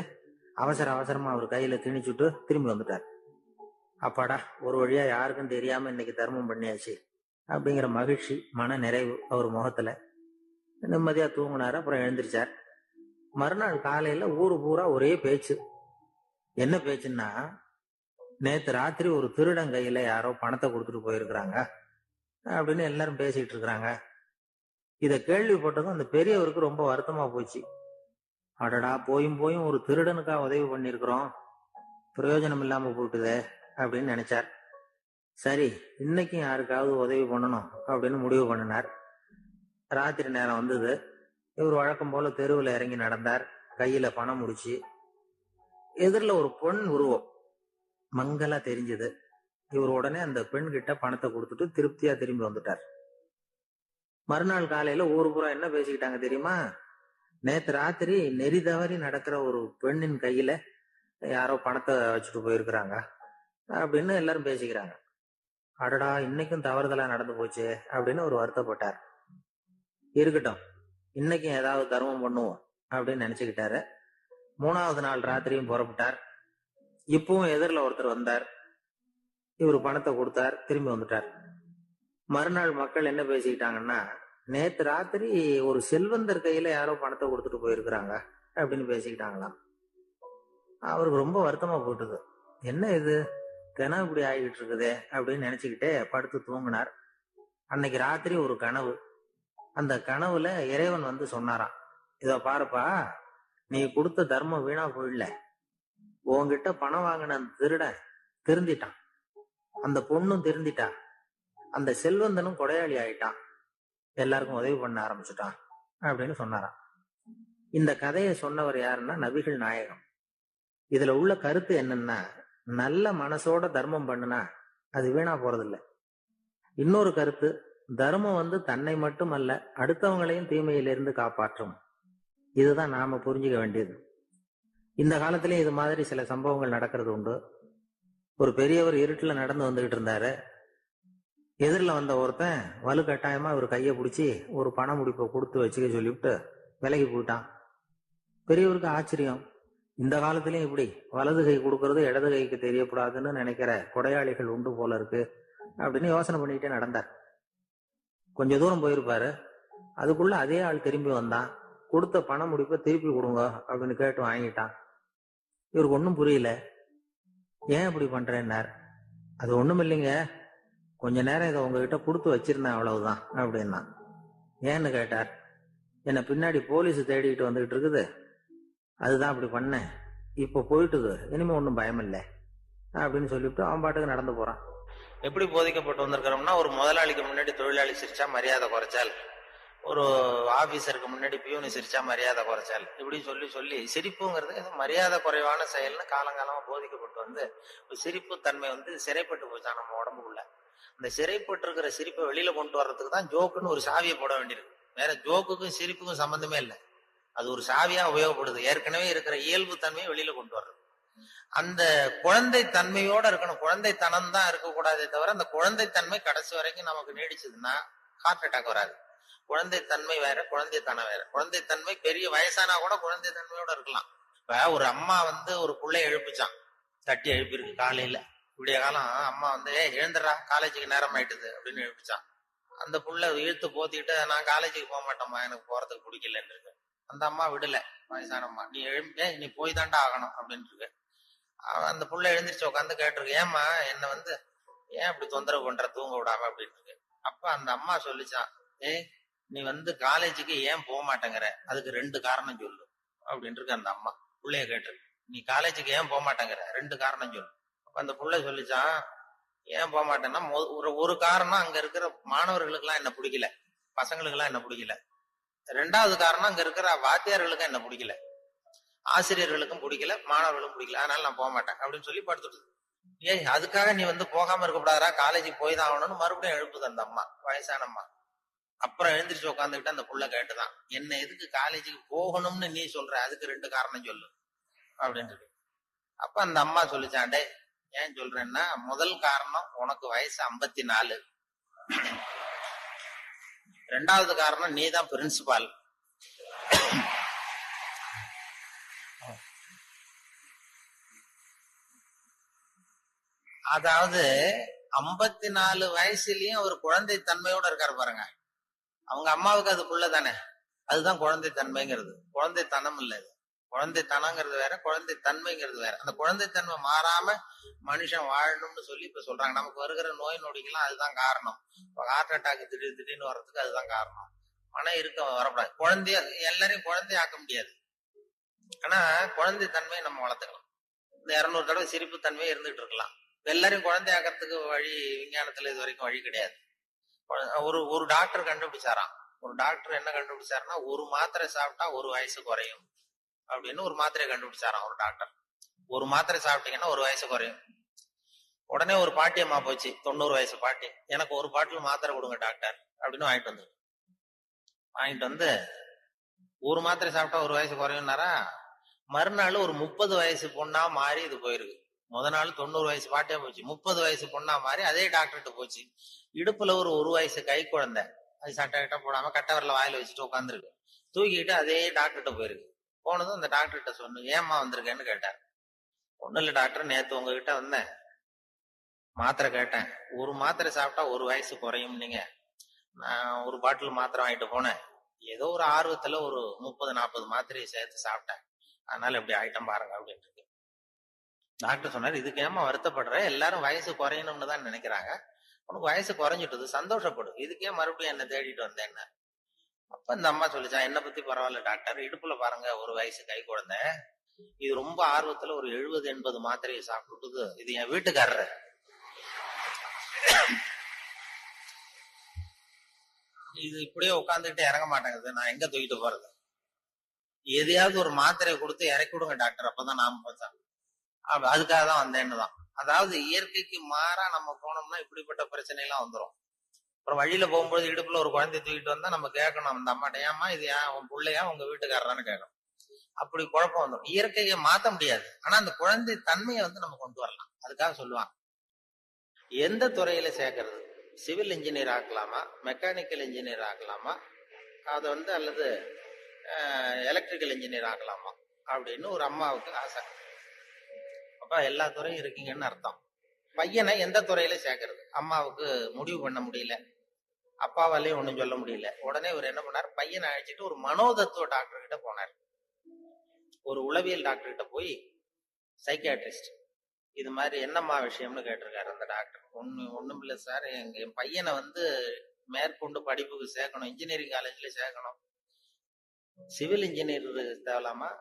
அவசர அவசரமா அவர் கையில திணிச்சுட்டு திரும்பி வந்துட்டார். அப்பாடா, ஒரு வழியா யாருக்கும் தெரியாம இன்னைக்கு தர்மம் பண்ணியாச்சு அப்படிங்கிற மகிழ்ச்சி, மன நிறைவு அவர் முகத்துல. நிம்மதியா தூங்கினாரு. அப்புறம் எழுந்திரிச்சார். மறுநாள் காலையில ஊரு பூரா ஒரே பேச்சு. என்ன பேச்சுன்னா, நேத்து ராத்திரி ஒரு திருடன் கையில யாரோ பணத்தை கொடுத்துட்டு போயிருக்கிறாங்க அப்படின்னு எல்லாரும் பேசிட்டு இருக்கிறாங்க. இத கேள்விப்பட்டதும் அந்த பெரியவருக்கு ரொம்ப வருத்தமா போச்சு. அடடா, போயும் போயும் ஒரு திருடனுக்கா உதவி பண்ணிருக்கிறோம், பிரயோஜனம் இல்லாம போட்டுதே அப்படின்னு நினைச்சார். சரி, இன்னைக்கும் யாருக்காவது உதவி பண்ணணும் அப்படின்னு முடிவு பண்ணினார். ராத்திரி நேரம் வந்தது. இவர் வழக்கம் போல தெருவில் இறங்கி நடந்தார். கையில பணம் முடிச்சு. எதிரில் ஒரு பெண் உருவம் மங்கலா தெரிஞ்சது. இவர் உடனே அந்த பெண் கிட்ட பணத்தை கொடுத்துட்டு திருப்தியா திரும்பி வந்துட்டார். மறுநாள் காலையில ஊரு பூரா என்ன பேசிக்கிட்டாங்க தெரியுமா? நேத்து ராத்திரி நெறி தவறி நடக்கிற ஒரு பெண்ணின் கையில யாரோ பணத்தை வச்சுட்டு போயிருக்கிறாங்க. அப்படின்னு எல்லாரும் பேசிக்கிறாங்க. அடடா, இன்னைக்கும் தவறுதலா நடந்து போச்சு அப்படின்னு ஒரு வருத்தப்பட்டார். இருக்கட்டும், இன்னைக்கும் ஏதாவது தர்மம் பண்ணுவோம் அப்படின்னு நினைச்சுக்கிட்டாரு. 3வது நாள் ராத்திரியும் புறப்பட்டார். இப்பவும் எதிரில் ஒருத்தர் வந்தார். இவர் பணத்தை கொடுத்தார், திரும்பி வந்துட்டார். மறுநாள் மக்கள் என்ன பேசிக்கிட்டாங்கன்னா, நேத்து ராத்திரி ஒரு செல்வந்தர் கையில யாரோ பணத்தை கொடுத்துட்டு போயிருக்கிறாங்க அப்படின்னு பேசிக்கிட்டாங்களாம். அவருக்கு ரொம்ப வருத்தமா போயிட்டுது. என்ன இது, தினம் இப்படி ஆகிட்டு இருக்குதே அப்படின்னு நினைச்சுக்கிட்டே படுத்து தூங்கினார். அன்னைக்கு ராத்திரி ஒரு கனவு. அந்த கனவுல இறைவன் வந்து சொன்னாராம், இத பாருப்பா, நீ கொடுத்த தர்மம் வீணா போயிடல. உன்கிட்ட பணம் வாங்கின அந்த திருடன் திருந்திட்டான், அந்த பொண்ணும் திருந்திட்டா, அந்த செல்வந்தனும் கொடையாளி ஆயிட்டான், எல்லாருக்கும் உதவி பண்ண ஆரம்பிச்சுட்டான் அப்படின்னு சொன்னாராம். இந்த கதையை சொன்னவர் யாருன்னா நபிகள் நாயகம். இதுல உள்ள கருத்து என்னன்னா, நல்ல மனசோட தர்மம் பண்ணுனா அது வீணா போறதில்லை. இன்னொரு கருத்து, தர்மம் வந்து தன்னை மட்டும் அல்ல, அடுத்தவங்களையும் தீமையிலிருந்து காப்பாற்றும். இதுதான் நாம புரிஞ்சுக்க வேண்டியது. இந்த காலத்திலயும் இது மாதிரி சில சம்பவங்கள் நடக்கிறது உண்டு. ஒரு பெரியவர் இருட்டுல நடந்து வந்துகிட்டு இருந்தாரு. எதிரில் வந்த ஒருத்தன் வலு கட்டாயமா இவர் கையை பிடிச்சி ஒரு பண முடிப்பை கொடுத்து வச்சுக்க சொல்லிவிட்டு விலகி போயிட்டான். பெரியவருக்கு ஆச்சரியம், இந்த காலத்திலயும் இப்படி வலது கை கொடுக்கறது இடது கைக்கு தெரியக்கூடாதுன்னு நினைக்கிற கொடையாளிகள் உண்டு போல இருக்கு அப்படின்னு யோசனை பண்ணிக்கிட்டே நடந்தார். கொஞ்ச தூரம் போயிருப்பாரு. அதுக்குள்ள அதே ஆள் திரும்பி வந்தான். கொடுத்த பண முடிப்பை திருப்பி கொடுங்க அப்படின்னு கேட்டு வாங்கிட்டான். இவருக்கு ஒன்றும் புரியல. ஏன் இப்படி பண்றேன்னார். அது ஒண்ணும் இல்லைங்க, கொஞ்ச நேரம் இதை உங்ககிட்ட கொடுத்து வச்சிருந்தேன், அவ்வளவுதான் அப்படின்னா. ஏன்னு கேட்டார். என்னை பின்னாடி போலீஸ் தேடிக்கிட்டு வந்துகிட்டு இருக்குது, அதுதான் அப்படி பண்ணேன். இப்போ போயிட்டுது, இனிமே ஒன்றும் பயம் இல்லை அப்படின்னு சொல்லிவிட்டு அவன் பாட்டுக்கு நடந்து போறான். எப்படி போதிக்கப்பட்டு வந்திருக்கிறோம்னா, ஒரு முதலாளிக்கு முன்னாடி தொழிலாளி சிரிச்சா மரியாதை குறைச்சால், ஒரு ஆபீசருக்கு முன்னாடி பியூனு சிரிச்சா மரியாதை குறைச்சால், இப்படி சொல்லி சொல்லி சிரிப்புங்கிறது மரியாதை குறைவான செயல்னு காலங்காலமா போதிக்கப்பட்டு வந்து சிரிப்பு தன்மை வந்து சிறைப்பட்டு போச்சான் நம்ம உடம்புக்குள்ள. அந்த சிறைப்பட்டு இருக்கிற சிரிப்பை வெளியில கொண்டு வர்றதுக்கு தான் ஜோக்குன்னு ஒரு சாவியை போட வேண்டியிருக்கு. வேற ஜோக்குக்கும் சிரிப்புக்கும் சம்பந்தமே இல்லை. அது ஒரு சாவியா உபயோகப்படுது. ஏற்கனவே இருக்கிற இயல்பு தன்மையை வெளியில கொண்டு வர்றது. அந்த குழந்தை தன்மையோட இருக்கணும். குழந்தைத்தனம் தான் இருக்கக்கூடாதே தவிர, அந்த குழந்தைத்தன்மை கடைசி வரைக்கும் நமக்கு நீடிச்சதுன்னா ஹார்ட் அட்டாக் வராது. குழந்தைத்தன்மை வேற, குழந்தைத்தனம் வேற. குழந்தைத்தன்மை பெரிய வயசானா கூட குழந்தைத்தன்மையோட இருக்கலாம். இப்ப ஒரு அம்மா வந்து ஒரு பிள்ளைய எழுப்பிச்சான், தட்டி எழுப்பிருக்கு காலையில. விடிய காலம் அம்மா வந்து எழுந்துடா, காலேஜுக்கு நேரம் ஆயிட்டுது அப்படின்னு எழுப்பிச்சான். அந்த புள்ள இழுத்து போத்திட்டு, நான் காலேஜுக்கு போக மாட்டேம்மா, எனக்கு போறதுக்கு பிடிக்கலன்னு இருக்கு. அந்த அம்மா விடல, வயசானம்மா, நீ நீ போய் தாண்டா ஆகணும் அப்படின்னு இருக்கு. அந்த புள்ள எழுந்திரிச்சு உட்காந்து கேட்டிருக்கு, ஏம்மா என்ன வந்து ஏன் இப்படி தொந்தரவு பண்ற, தூங்க விடாம அப்படின்னு இருக்கு. அப்ப அந்த அம்மா சொல்லிச்சான், நீ வந்து காலேஜுக்கு ஏன் போக மாட்டேங்கிற, அதுக்கு 2 காரணம் சொல்லு அப்படின்னு இருக்கு. அந்த அம்மா புள்ளைய கேட்டிருக்கு, நீ காலேஜுக்கு ஏன் போக மாட்டேங்கிற, 2 காரணம் சொல்லு. அப்ப அந்த புள்ள சொல்லிச்சான், ஏன் போக மாட்டேன்னா, ஒரு காரணம் அங்க இருக்கிற மாணவர்களுக்கு எல்லாம் என்ன பிடிக்கல, பசங்களுக்கு எல்லாம் என்ன பிடிக்கல. 2வது காரணம் அங்க இருக்கிற வாத்தியார்களுக்கும் என்ன பிடிக்கல, ஆசிரியர்களுக்கும் பிடிக்கல, மாணவர்களுக்கும் பிடிக்கல, அதனால நான் போக மாட்டேன் அப்படின்னு சொல்லி படுத்துட்டு. அதுக்காக நீ வந்து போகாம இருக்கக்கூடாதா, காலேஜுக்கு போய் தான் ஆகணும்னு மறுபடியும் எழுப்புது அந்த அம்மா, வயசான அம்மா. அப்புறம் எழுந்திரிச்சு உட்காந்துக்கிட்டு அந்த புள்ள கேட்டுதான், என்ன எதுக்கு காலேஜுக்கு போகணும்னு நீ சொல்ற, அதுக்கு 2 காரணம் சொல்லு அப்படின்னு. அப்ப அந்த அம்மா சொல்லிச்சாண்டே, ஏன் சொல்றேன்னா, முதல் காரணம் உனக்கு வயசு 54, 2வது காரணம் நீ தான் பிரின்சிபால். அதாவது 54 வயசுலயும் அவர் குழந்தை தன்மையோட இருக்காரு பாருங்க. அவங்க அம்மாவுக்கு அது புள்ள தானே, அதுதான் குழந்தை தன்மைங்கிறது. குழந்தைத்தனம் இல்ல இது. குழந்தைத்தனங்கிறது வேற, குழந்தை தன்மைங்கிறது வேற. அந்த குழந்தைத்தன்மை மாறாம மனுஷன் வாழணும்னு சொல்லி இப்ப சொல்றாங்க. நமக்கு வருகிற நோய் நொடிக்கெல்லாம் அதுதான் காரணம். ஹார்ட் அட்டாக் திடீர்னு வர்றதுக்கு அதுதான் காரணம். மனம் இருக்க வரக்கூடாது. குழந்தைய எல்லாரையும் குழந்தைய ஆக்க முடியாது, ஆனா குழந்தை தன்மையை நம்ம வளர்த்துக்கலாம். இந்த 200 தடவை சிரிப்பு தன்மையை இருந்துகிட்டு இருக்கலாம். எல்லாரையும் குழந்தை ஆக்கிறதுக்கு வழி விஞ்ஞானத்துல இது வரைக்கும் வழி கிடையாது. ஒரு டாக்டர் கண்டுபிடிச்சாராம். ஒரு டாக்டர் என்ன கண்டுபிடிச்சாருன்னா, ஒரு மாத்திரை சாப்பிட்டா 1 வயசு குறையும் அப்படின்னு ஒரு மாத்திரையை கண்டுபிடிச்சாராம் ஒரு டாக்டர். ஒரு மாத்திரை சாப்பிட்டீங்கன்னா 1 வயசு குறையும். உடனே ஒரு பாட்டி அம்மா போச்சு, 90 வயசு பாட்டி, எனக்கு ஒரு பாட்டில் மாத்திரை கொடுங்க டாக்டர் அப்படின்னு வாங்கிட்டு வந்து ஒரு மாத்திரை சாப்பிட்டா 1 வயசு குறையும்னாரா. மறுநாள் ஒரு 30 வயசு பொண்ணா மாறி இது போயிருக்கு. முத நாள் 90 வயசு பாட்டே போச்சு. 30 வயசு பொண்ணா மாறி அதே டாக்டர்கிட்ட போச்சு. இடுப்புல ஒரு வயசு கை குழந்தை, அது சட்டை கிட்ட போடாம கட்டை விரல வாயில வச்சுட்டு உட்காந்துருக்கு. தூக்கிட்டு அதே டாக்டர்கிட்ட போயிருக்கு. போனதும் அந்த டாக்டர்கிட்ட சொன்ன, ஏம்மா வந்திருக்கேன்னு கேட்டார். ஒண்ணும் இல்ல டாக்டர், நேத்து உங்ககிட்ட வந்தேன், மாத்திரை கேட்டேன். ஒரு மாத்திரை சாப்பிட்டா 1 வயசு குறையும் நீங்க. நான் ஒரு பாட்டில் மாத்திரை வாங்கிட்டு போனேன். ஏதோ ஒரு ஆர்வத்துல ஒரு 30-40 மாத்திரையை சேர்த்து சாப்பிட்டேன். அதனால இப்படி ஆயிட்டம் பாருங்க அப்படின்ட்டு. டாக்டர் சொன்னார், இதுக்கு ஏமா வருத்தப்படுற? எல்லாரும் வயசு குறையணும்னு தான் நினைக்கிறாங்க. உனக்கு வயசு குறைஞ்சிட்டது, சந்தோஷப்படு. இதுக்கே மறுபடியும் என்ன தேடிட்டு வந்தேன். அப்ப இந்த அம்மா சொல்லிச்சா, என்ன பத்தி பரவாயில்ல டாக்டர், இடுப்புல பாருங்க 1 வயசு கை குழந்தை, இது ரொம்ப ஆர்வத்துல ஒரு 70-80 மாத்திரையை சாப்பிட்டுது. இது என் வீட்டுக்காரரு. இது இப்படியே உட்காந்துக்கிட்டு இறங்க மாட்டேங்குது, நான் எங்க தூக்கிட்டு போறது? எதையாவது ஒரு மாத்திரையை கொடுத்து இறக்கி விடுங்க டாக்டர், அப்பதான் நாம பார்த்தா. அதுக்காக தான் வந்தேன்னு தான். அதாவது இயற்கைக்கு மாறா நம்ம போனோம்னா இப்படிப்பட்ட பிரச்சனை எல்லாம் வந்துடும். அப்புறம் வழியில போகும்போது இடுப்புல ஒரு குழந்தைய தூக்கிட்டு வந்தா நம்ம கேட்கணும் அந்த அம்மாட்ட, ஏமா இது ஏன் உன் பிள்ளையா உங்க வீட்டுக்காரரான்னு கேட்கணும். அப்படி குழப்பம் வந்துடும். இயற்கையை மாத்த முடியாது, ஆனா அந்த குழந்தை தன்மையை நம்ம கொண்டு வரலாம். அதுக்காக சொல்லுவாங்க, எந்த துறையில சேர்க்கறது, சிவில் இன்ஜினியர் ஆக்கலாமா, மெக்கானிக்கல் இன்ஜினியர் ஆக்கலாமா, அது அல்லது எலக்ட்ரிக்கல் இன்ஜினியர் ஆக்கலாமா அப்படின்னு ஒரு அம்மாவுக்கு ஆசை. அப்ப எல்லா துறையும் இருக்கீங்கன்னு அர்த்தம். பையனை எந்த துறையில சேர்க்கறது அம்மாவுக்கு முடிவு பண்ண முடியல, அப்பாவாலேயும் ஒண்ணும் சொல்ல முடியல. உடனே இவர் என்ன பண்ணார், பையனை அழைச்சிட்டு ஒரு மனோதத்துவ டாக்டர் கிட்ட போனார். ஒரு உளவியல் டாக்டர் கிட்ட போய், சைக்கியாட்ரிஸ்ட், இது மாதிரி என்னம்மா விஷயம்னு கேட்டிருக்காரு அந்த டாக்டர். ஒண்ணும் இல்லை சார், என் பையனை மேற்கொண்டு படிப்புக்கு சேர்க்கணும், இன்ஜினியரிங் காலேஜ்ல சேர்க்கணும். சிவில் இன்ஜினியர் தேவலாமா,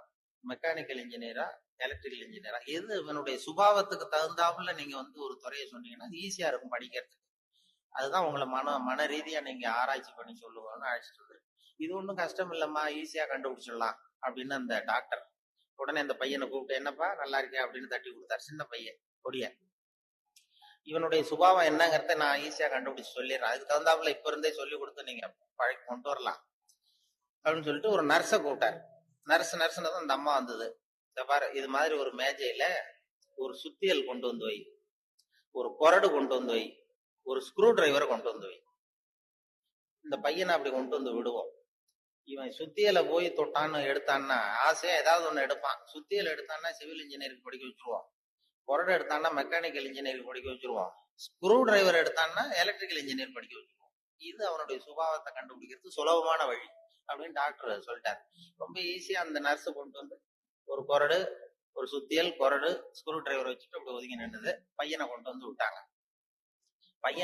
மெக்கானிக்கல் இன்ஜினியரா, எலக்ட்ரிக்கல் இன்ஜினியரா, எது இவனுடைய சுபாவத்துக்கு தகுந்தாப்புல நீங்க ஒரு துறையை சொன்னீங்கன்னா அது ஈஸியா இருக்கும் படிக்கிறதுக்கு. அதுதான் உங்களை மன ரீதியா நீங்க ஆராய்ச்சி பண்ணி சொல்லுவான்னு அழைச்சிட்டு வந்து, இது ஒன்றும் கஷ்டம் இல்லம்மா, ஈஸியா கண்டுபிடிச்சிடலாம் அப்படின்னு அந்த டாக்டர் உடனே அந்த பையனை கூப்பிட்டு, என்னப்பா நல்லா இருக்கே அப்படின்னு தட்டி கொடுத்தாரு. சின்ன பையன் கொடிய, இவனுடைய சுபாவம் என்னங்கிறத நான் ஈஸியா கண்டுபிடிச்சு சொல்லிடுறேன், அதுக்கு தகுந்தாப்புல இப்ப இருந்தே சொல்லி கொடுத்து நீங்க பழக்கி கொண்டு வரலாம் அப்படின்னு சொல்லிட்டு ஒரு நர்ஸை கூப்பிட்டாரு. நர்ஸ்னு தான் அந்த அம்மா வந்தது. பாரு, இது மாதிரி ஒரு மேஜையில ஒரு சுத்தியல் கொண்டு வந்து வை, ஒரு கொரடு கொண்டு வந்து வை, ஒரு ஸ்க்ரூ டிரைவரை கொண்டு வந்து வை. இந்த பையனை அப்படி கொண்டு வந்து விடுவோம். இவன் சுத்தியலை போய் தொட்டான்னு எடுத்தான்னா ஆசையா ஏதாவது ஒண்ணு எடுப்பான். சுத்தியல் எடுத்தான்னா சிவில் இன்ஜினியரிங் படிக்க வச்சிருவோம், கொரடு எடுத்தான்னா மெக்கானிக்கல் இன்ஜினியரிங் படிக்க வச்சிருவோம், ஸ்க்ரூ டிரைவர் எடுத்தான்னா எலக்ட்ரிக்கல் இன்ஜினியர் படிக்க வச்சிருவோம். இது அவனுடைய சுபாவத்தை கண்டுபிடிக்கிறது சுலபமான வழி அப்படின்னு டாக்டர் சொல்லிட்டாரு. ரொம்ப ஈஸியா அந்த நர்ஸ் கொண்டு வந்து ஒரு கொரடு, ஒரு சுத்தியல், கொரடு, ஸ்க்ரூ டிரைவர் வச்சுட்டு அப்படி ஒதுங்கி நின்றுது. பையனை கொண்டு வந்து விட்டாங்க. பையன்